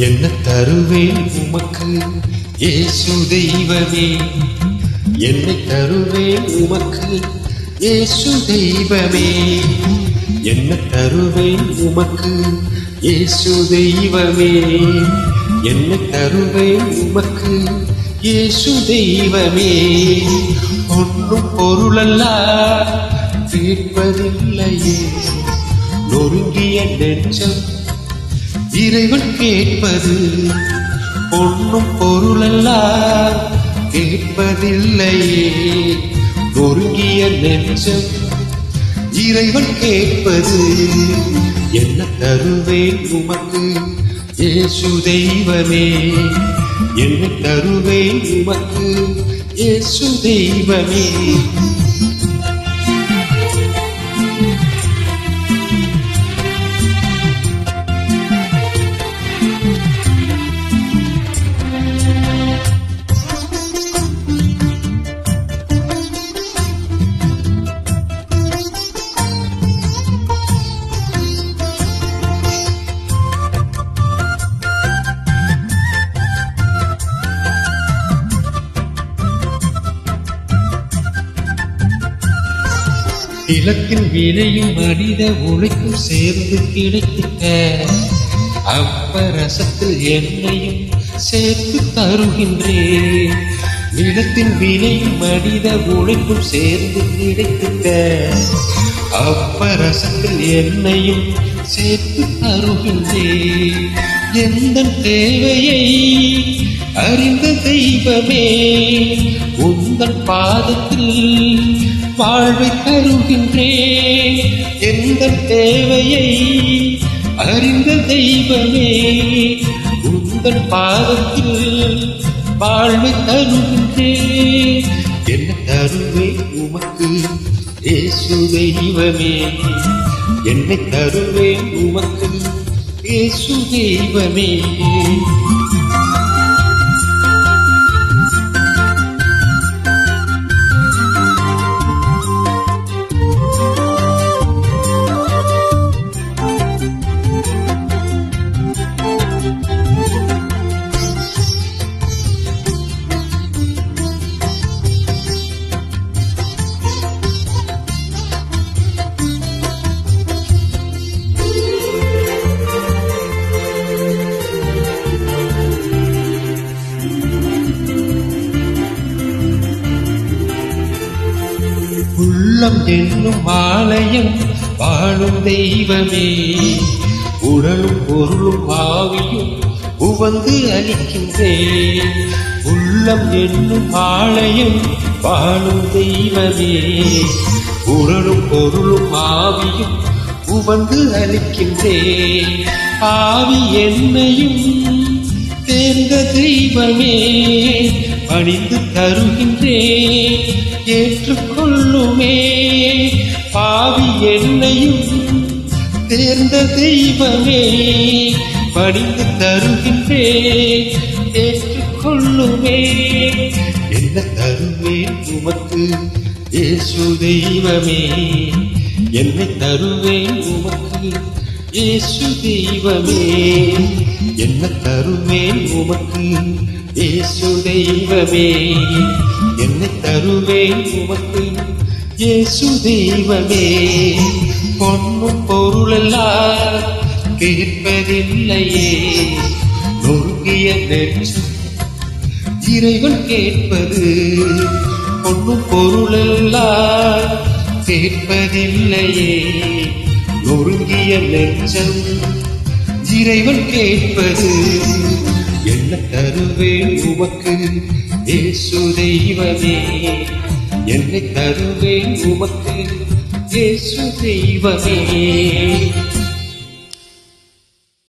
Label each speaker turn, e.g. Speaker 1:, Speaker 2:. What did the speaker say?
Speaker 1: என்ன தருவேன் உமக்கு இயேசு தெய்வமே, என்னை தருவேன் உமக்கு இயேசு தெய்வமே, என்ன தருவேன் உமக்கு இயேசு தெய்வமே, என்னை தருவேன் உமக்கு இயேசு தெய்வமே. ஒன்றும் பொருளல்ல கேட்பதில்லையே, நொறுங்கிய நெஞ்சம் இறைவன் கேட்பது. பொன்னும் பொருளெல்லாம் கேட்பதில்லையே, நொறுங்கிய நெஞ்சம் இறைவன் கேட்பது. என்ன தருவேன் உமக்கு இயேசு தெய்வமே, என்ன தருவேன் உமக்கு இயேசு தெய்வமே. நிலத்தின் விலையும் மனித உழைக்கும் சேர்ந்து கிடைத்திட்ட அப்பரசத்தில் என்னையும் சேர்த்து தருகின்றேன். நிலத்தின் விலையும் மனித உழைக்கும் சேர்ந்து கிடைத்திட்ட அப்பரசத்தில் என்னையும் சேர்த்து தருகின்றேன். எந்த தேவையை அறிந்த தெய்வமே, உந்தன் பாதத்தில் வாழ்வை தருகின்றேன். எந்த தேவையை அறிந்த தெய்வமே, உந்தன் பாதத்தில் வாழ்வை தருகின்றேன். என்ன தருவேன் உமக்கு இயேசு தெய்வமே, என்னை தருவேன் உமக்கு இயேசு தெய்வமே. உள்ளம் என்னும் ஆலயம் வாழும் தெய்வமே, உடலும் பொருளும் ஆவியும் உவந்து அளிக்கின்றேன். உள்ளம் என்னும் ஆலயம் வாழும் தெய்வமே, உடலும் பொருளும் ஆவியும் உவந்து அளிக்கின்றேன். ஆவி என்னையும் தேர்ந்த தெய்வமே, பணிந்து தருகின்றேன் ஏற்றுக்கொள்ளுமே. பாவி என்னையும் தேர்ந்த தெய்வமே, பணிந்து தருகின்றேன் ஏற்றுக்கொள்ளுமே. என்ன தருவேன் உமக்கு இயேசு தெய்வமே, என்னை தருவேன் உமக்கு இயேசு தெய்வமே, என்ன தருவேன் உமக்கு இயேசு தெய்வமே, என்னை தருவேன் உமக்கு இயேசு தெய்வமே. பொன்னும் பொருளெல்லாம் கேட்பதில்லையே, நொறுங்கிய நெஞ்சம் இறைவன் கேட்பது. பொன்னும் பொருளெல்லாம் கேட்பதில்லையே, நொறுங்கிய நெஞ்சம் இறைவன் கேட்பது. என்ன தருவேன் உமக்கு இயேசு தெய்வமே, என்னை தருவேன் உமக்கு இயேசு தெய்வமே.